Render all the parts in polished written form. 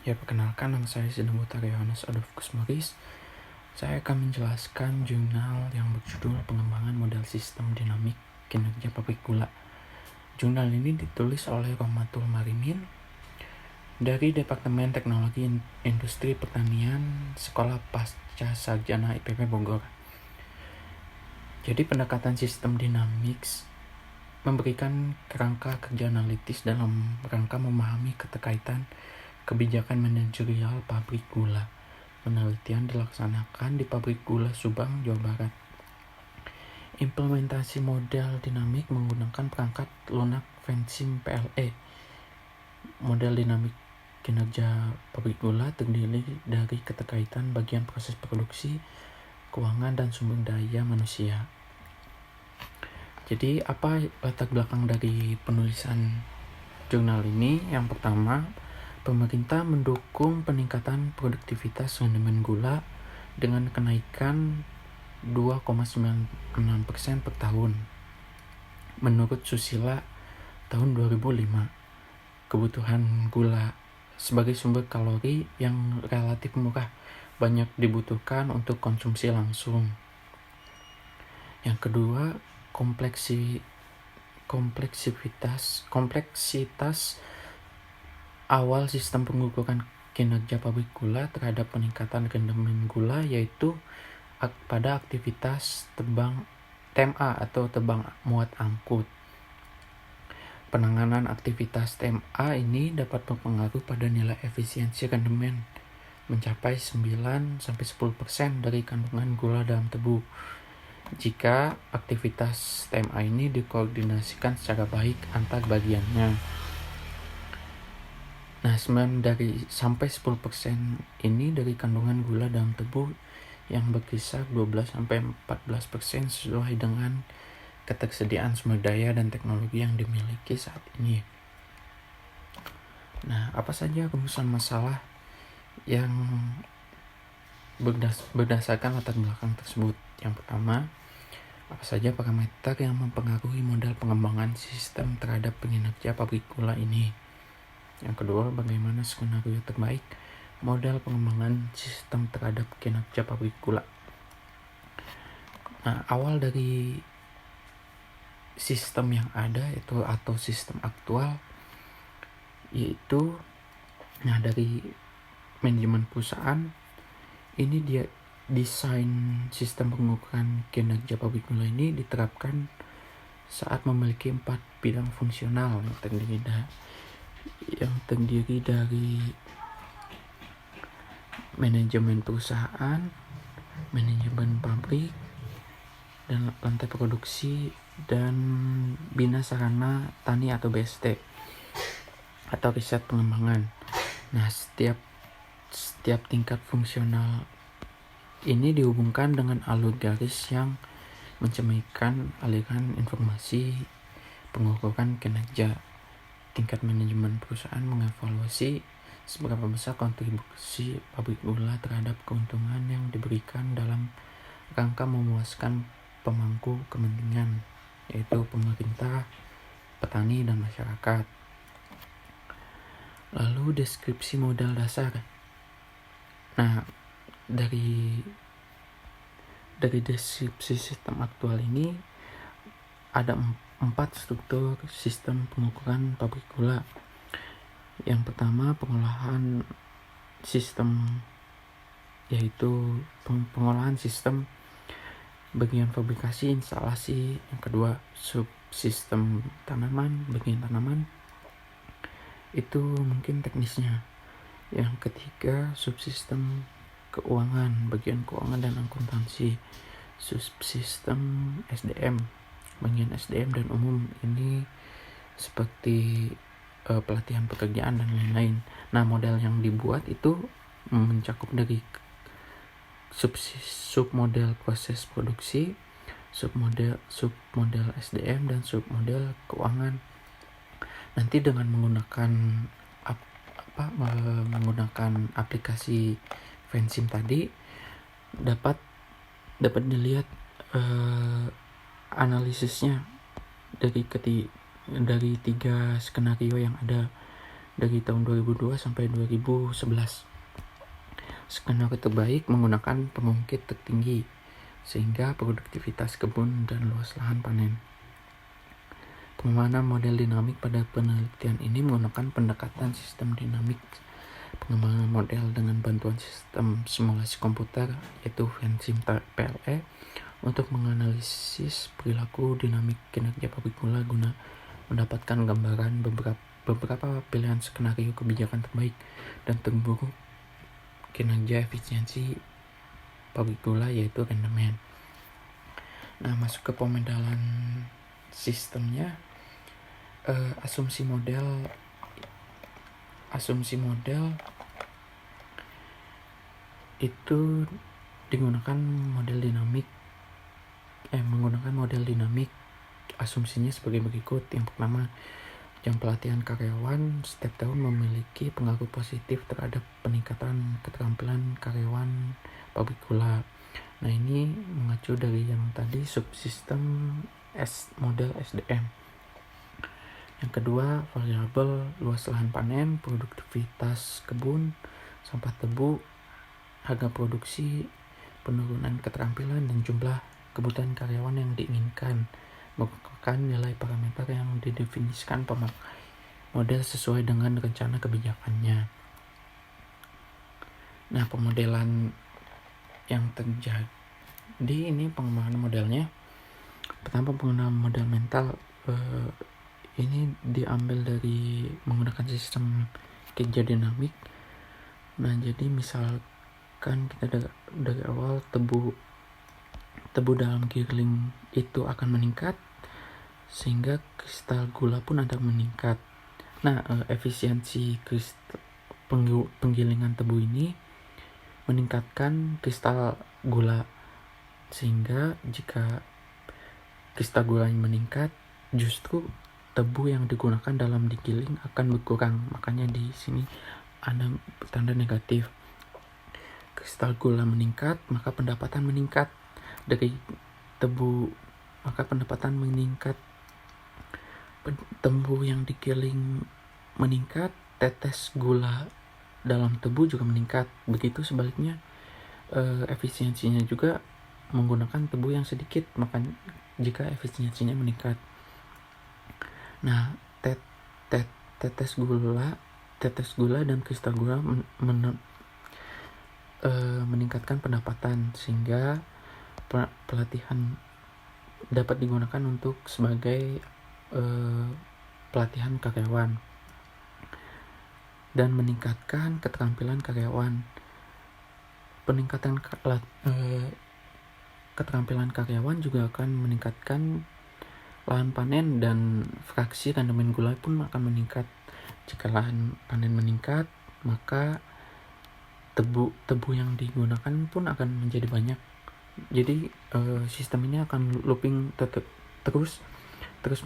Ya, perkenalkan, nama saya Sinubuta Yohanes Adolfus Morris. Saya akan menjelaskan jurnal yang berjudul Pengembangan Model Sistem Dinamik Kinerja Pabrik Gula. Jurnal ini ditulis oleh Rohmatul Marimin dari Departemen Teknologi Industri Pertanian Sekolah Pasca Sarjana IPB Bogor. Jadi pendekatan sistem dinamis memberikan kerangka kerja analitis dalam rangka memahami keterkaitan kebijakan manajerial pabrik gula. Penelitian dilaksanakan di pabrik gula Subang, Jawa Barat. Implementasi model dinamik menggunakan perangkat lunak Fensim PLE. Model dinamik kinerja pabrik gula terdiri dari keterkaitan bagian proses produksi, keuangan, dan sumber daya manusia. Jadi apa latar belakang dari penulisan jurnal ini? Yang pertama, pemerintah mendukung peningkatan produktivitas rendemen gula dengan kenaikan 2,96% per tahun. Menurut Susila tahun 2005, kebutuhan gula sebagai sumber kalori yang relatif murah banyak dibutuhkan untuk konsumsi langsung. Yang kedua, kompleksitas awal sistem pengukuran kinerja pabrik gula terhadap peningkatan rendemen gula, yaitu pada aktivitas TMA atau tebang muat angkut. Penanganan aktivitas TMA ini dapat berpengaruh pada nilai efisiensi rendemen mencapai 9-10% dari kandungan gula dalam tebu jika aktivitas TMA ini dikoordinasikan secara baik antar bagiannya. Nah, 9-10% ini dari kandungan gula dalam tebu yang berkisar 12-14% sesuai dengan ketersediaan sumber daya dan teknologi yang dimiliki saat ini. Nah, apa saja rumusan masalah yang berdasarkan latar belakang tersebut? Yang pertama, apa saja parameter yang mempengaruhi model pengembangan sistem terhadap kinerja pabrik gula ini? Yang kedua, bagaimana skenario terbaik model pengembangan sistem terhadap kinerja pabrik gula? Nah, awal dari sistem yang ada itu atau sistem aktual yaitu dari manajemen perusahaan ini, dia desain sistem pengukuran kinerja pabrik gula ini diterapkan saat memiliki 4 bidang fungsional yang terdiri dari manajemen perusahaan, manajemen pabrik, dan lantai produksi, dan bina sarana tani atau BST atau riset pengembangan. Nah, setiap tingkat fungsional ini dihubungkan dengan alur garis yang mencerminkan aliran informasi pengukuran kinerja. Tingkat manajemen perusahaan mengevaluasi seberapa besar kontribusi pabrik gula terhadap keuntungan yang diberikan dalam rangka memuaskan pemangku kepentingan, yaitu pemerintah, petani, dan masyarakat. Lalu deskripsi modal dasar. Nah, dari deskripsi sistem aktual ini ada 4 struktur sistem pengukuran pabrik gula. Yang pertama, pengolahan sistem, yaitu pengolahan sistem bagian fabrikasi instalasi. Yang kedua, subsistem tanaman, bagian tanaman, itu mungkin teknisnya. Yang ketiga, subsistem keuangan, bagian keuangan dan akuntansi. Subsistem SDM, bagian SDM dan umum, ini seperti pelatihan pekerjaan dan lain-lain. Nah, model yang dibuat itu mencakup dari submodel proses produksi, submodel SDM, dan submodel keuangan. Nanti dengan menggunakan aplikasi Fensim tadi dapat dilihat analisisnya dari 3 skenario yang ada. dari tahun 2002 sampai 2011. Skenario terbaik menggunakan pengungkit tertinggi sehingga produktivitas kebun dan luas lahan panen. Pengembangan model dinamik pada penelitian ini menggunakan pendekatan sistem dinamik. Pengembangan model dengan bantuan sistem simulasi komputer yaitu Vensim PLE untuk menganalisis perilaku dinamik kinerja pabrik gula guna mendapatkan gambaran beberapa pilihan skenario kebijakan terbaik dan terburuk kinerja efisiensi pabrik gula yaitu rendemen. Nah, masuk ke pemodelan sistemnya. Asumsi model itu menggunakan model dinamik. Asumsinya sebagai berikut. Yang pertama, jam pelatihan karyawan setiap tahun memiliki pengaruh positif terhadap peningkatan keterampilan karyawan pabrik gula. Nah, ini mengacu dari yang tadi subsistem model SDM. Yang kedua, variabel luas lahan panen, produktivitas kebun, sampah tebu, harga produksi, penurunan keterampilan, dan jumlah kebutuhan karyawan yang diinginkan merupakan nilai parameter yang didefinisikan pemakai model sesuai dengan rencana kebijakannya. Nah, pemodelan yang terjadi ini pengembangan modelnya. Pertama, penggunaan model mental. Ini diambil dari menggunakan sistem kerja dinamik. Nah, jadi misalkan kita dari awal tebu dalam giling itu akan meningkat sehingga kristal gula pun akan meningkat. Nah, efisiensi penggilingan tebu ini meningkatkan kristal gula, sehingga jika kristal gulanya meningkat, justru tebu yang digunakan dalam digiling akan berkurang. Makanya di sini ada tanda negatif. Kristal gula meningkat, maka pendapatan meningkat dari tebu, maka pendapatan meningkat. Tebu yang digiling meningkat, tetes gula dalam tebu juga meningkat. Begitu sebaliknya, efisiensinya juga menggunakan tebu yang sedikit, maka jika efisiensinya meningkat. Nah, tetes gula dan kristal gula meningkatkan pendapatan, sehingga pelatihan dapat digunakan untuk sebagai pelatihan karyawan dan meningkatkan keterampilan karyawan. Peningkatan keterampilan karyawan juga akan meningkatkan lahan panen dan fraksi rendemen gula pun akan meningkat. Jika lahan panen meningkat, maka tebu yang digunakan pun akan menjadi banyak. Jadi sistem ini akan looping terus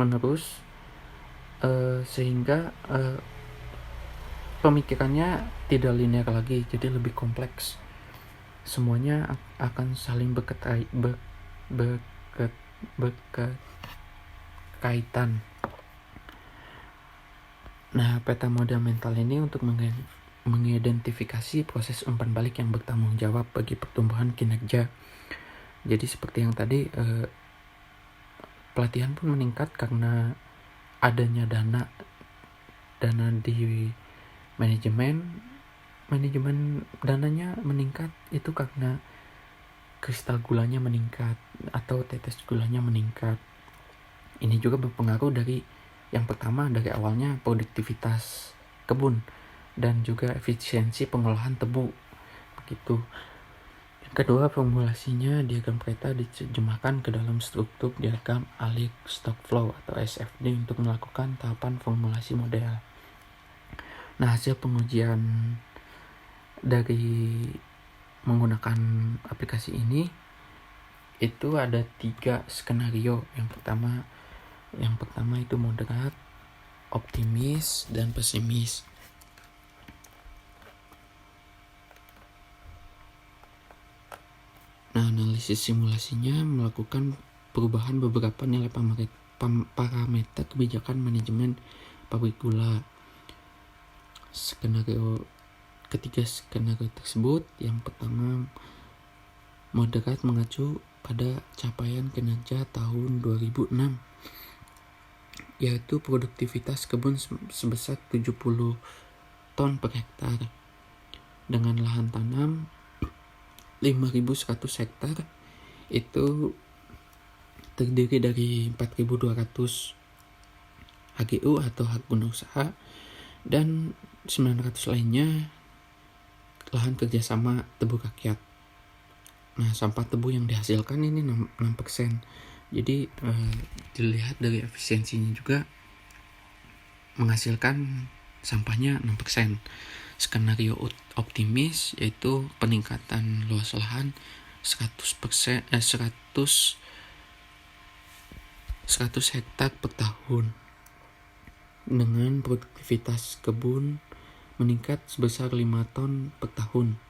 menerus, sehingga pemikirannya tidak linear lagi, jadi lebih kompleks. Semuanya akan saling berkaitan. Nah, peta model mental ini untuk mengidentifikasi proses umpan balik yang bertanggung jawab bagi pertumbuhan kinerja. Jadi seperti yang tadi, pelatihan pun meningkat karena adanya dana di manajemen dananya meningkat itu karena kristal gulanya meningkat atau tetes gulanya meningkat. Ini juga berpengaruh dari yang pertama, dari awalnya produktivitas kebun dan juga efisiensi pengolahan tebu. Begitu. Yang kedua, formulasinya diagram Pareto diterjemahkan ke dalam struktur diagram alik stock flow atau SFD untuk melakukan tahapan formulasi model. Nah, hasil pengujian dari menggunakan aplikasi ini itu ada 3 skenario. Yang pertama itu moderat, optimis, dan pesimis. Nah, analisis simulasinya melakukan perubahan beberapa nilai parameter kebijakan manajemen pabrik gula. Ketiga skenario tersebut, yang pertama moderat mengacu pada capaian kinerja tahun 2006, yaitu produktivitas kebun sebesar 70 ton per hektar dengan lahan tanam 5.100 hektar. Itu terdiri dari 4.200 HGU atau hak guna usaha, dan 900 lainnya lahan kerjasama tebu rakyat. Nah, sampah tebu yang dihasilkan ini 6%. Jadi dilihat dari efisiensinya juga menghasilkan sampahnya 6%. Skenario optimis yaitu peningkatan luas lahan 100 hektar per tahun dengan produktivitas kebun meningkat sebesar 5 ton per tahun,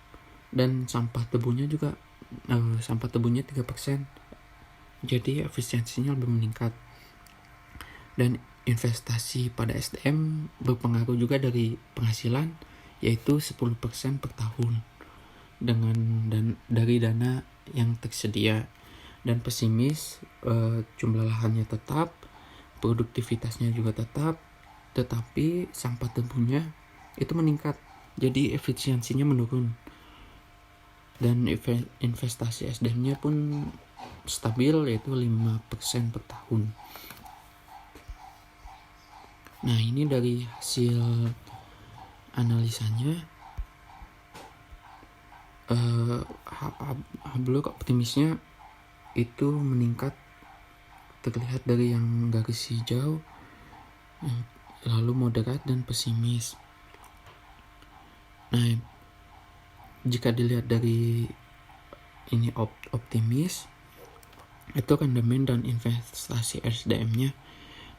dan sampah tebunya 3%. Jadi efisiensinya lebih meningkat. Dan investasi pada SDM berpengaruh juga dari penghasilan, yaitu 10% per tahun dari dana yang tersedia. Dan pesimis, jumlah lahannya tetap, produktivitasnya juga tetap, tetapi sampah tebunya itu meningkat, jadi efisiensinya menurun. Dan investasi SDM-nya pun stabil, yaitu 5% per tahun. Nah, ini dari hasil analisanya. Hablok optimisnya itu meningkat, terlihat dari yang garis hijau, lalu moderat dan pesimis. Nah, jika dilihat dari ini optimis, itu rendemen dan investasi SDM-nya.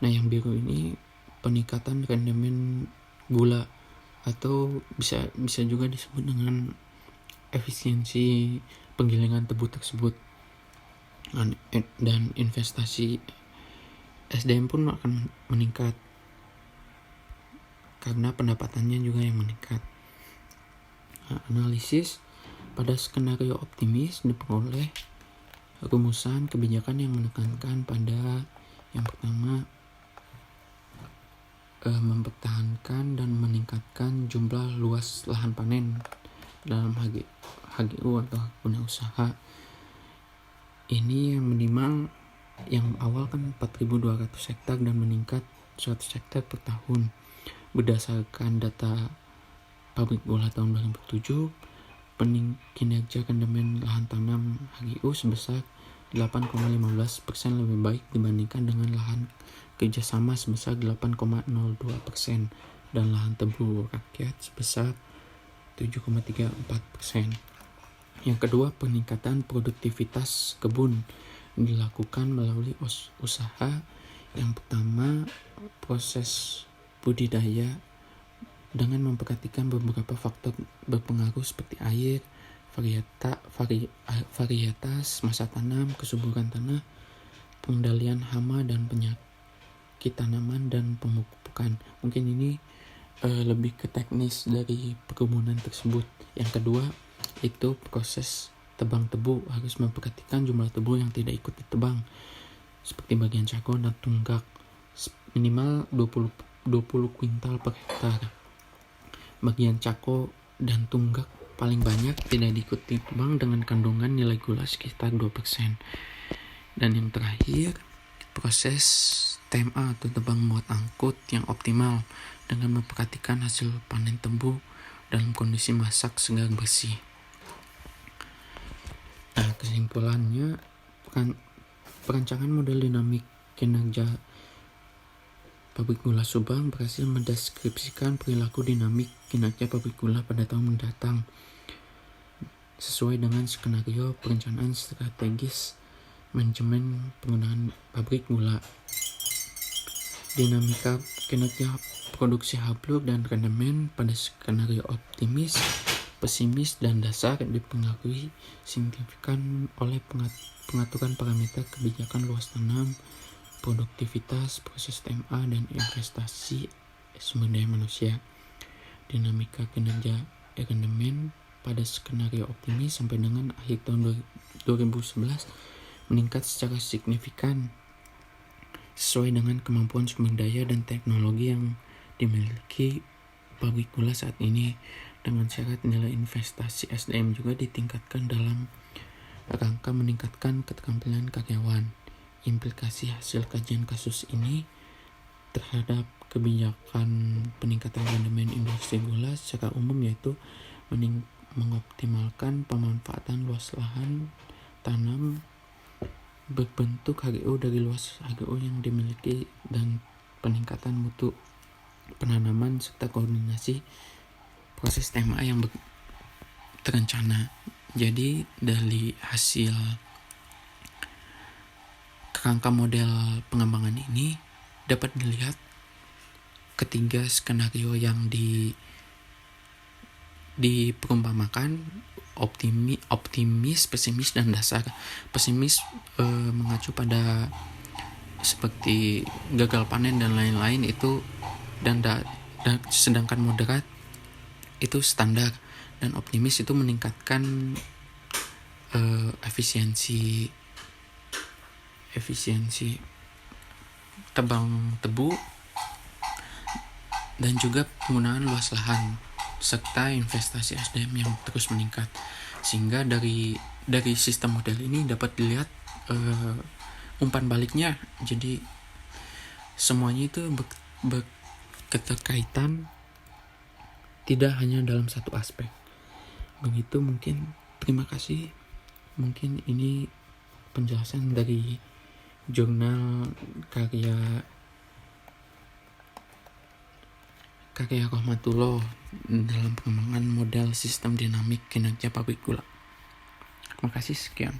Nah, yang biru ini peningkatan rendemen gula, atau bisa juga disebut dengan efisiensi penggilingan tebu tersebut. Dan investasi SDM pun akan meningkat karena pendapatannya juga yang meningkat. Analisis pada skenario optimis diperoleh rumusan kebijakan yang menekankan pada yang pertama, mempertahankan dan meningkatkan jumlah luas lahan panen dalam HGU atau hak guna usaha. Ini yang minimal, yang awal kan 4.200 hektar dan meningkat 100 hektar per tahun berdasarkan data pabrik gula tahun 2007. Kinerja rendemen lahan tanam HGU sebesar 8,15% lebih baik dibandingkan dengan lahan kerjasama sebesar 8,02% dan lahan tebu rakyat sebesar 7,34%. Yang kedua, peningkatan produktivitas kebun dilakukan melalui usaha. Yang pertama, proses budidaya dengan memperhatikan beberapa faktor berpengaruh seperti air, varietas, masa tanam, kesuburan tanah, pengendalian hama dan penyakit tanaman, dan pemupukan. Mungkin ini lebih ke teknis dari perkebunan tersebut. Yang kedua, itu proses tebang tebu, harus memperhatikan jumlah tebu yang tidak ikut ditebang seperti bagian cako dan tunggak, minimal 20 kuintal per hektar. Bagian cako dan tunggak paling banyak tidak diikuti tebang dengan kandungan nilai gula sekitar 2%. Dan yang terakhir, proses TMA atau tebang muat angkut yang optimal dengan memperhatikan hasil panen tebu dalam kondisi masak segar bersih. Nah, kesimpulannya, perancangan model dinamik kinerja pabrik gula Subang berhasil mendeskripsikan perilaku dinamik kinerja pabrik gula pada tahun mendatang sesuai dengan skenario perencanaan strategis manajemen penggunaan pabrik gula. Dinamika kinerja produksi Hablok dan rendemen pada skenario optimis, pesimis, dan dasar dipengaruhi signifikan oleh pengaturan parameter kebijakan luas tanam, produktivitas, proses TMA, dan investasi sumber daya manusia. dinamika kinerja rendemen pada skenario optimis sampai dengan akhir tahun 2011 meningkat secara signifikan sesuai dengan kemampuan sumber daya dan teknologi yang dimiliki pabrik gula saat ini. Dengan syarat nilai investasi SDM juga ditingkatkan dalam rangka meningkatkan keterampilan karyawan. Implikasi hasil kajian kasus ini terhadap kebijakan peningkatan rendemen industri gula secara umum yaitu mengoptimalkan pemanfaatan luas lahan tanam berbentuk HGO dari luas HGO yang dimiliki dan peningkatan mutu penanaman serta koordinasi proses TMA yang terencana. Jadi dari hasil kerangka model pengembangan ini dapat dilihat ketiga skenario yang diperumpamakan optimis, pesimis, dan dasar. Pesimis mengacu pada seperti gagal panen dan lain-lain itu dan sedangkan moderat itu standar, dan optimis itu meningkatkan efisiensi tebang tebu dan juga penggunaan luas lahan serta investasi SDM yang terus meningkat. Sehingga dari sistem model ini dapat dilihat umpan baliknya. Jadi semuanya itu berketerkaitan, tidak hanya dalam satu aspek. Begitu mungkin. Terima kasih. Mungkin ini penjelasan dari jurnal karya Rahmatullah dalam pengembangan model sistem dinamik kinerja pabrik gula. Terima kasih, sekian.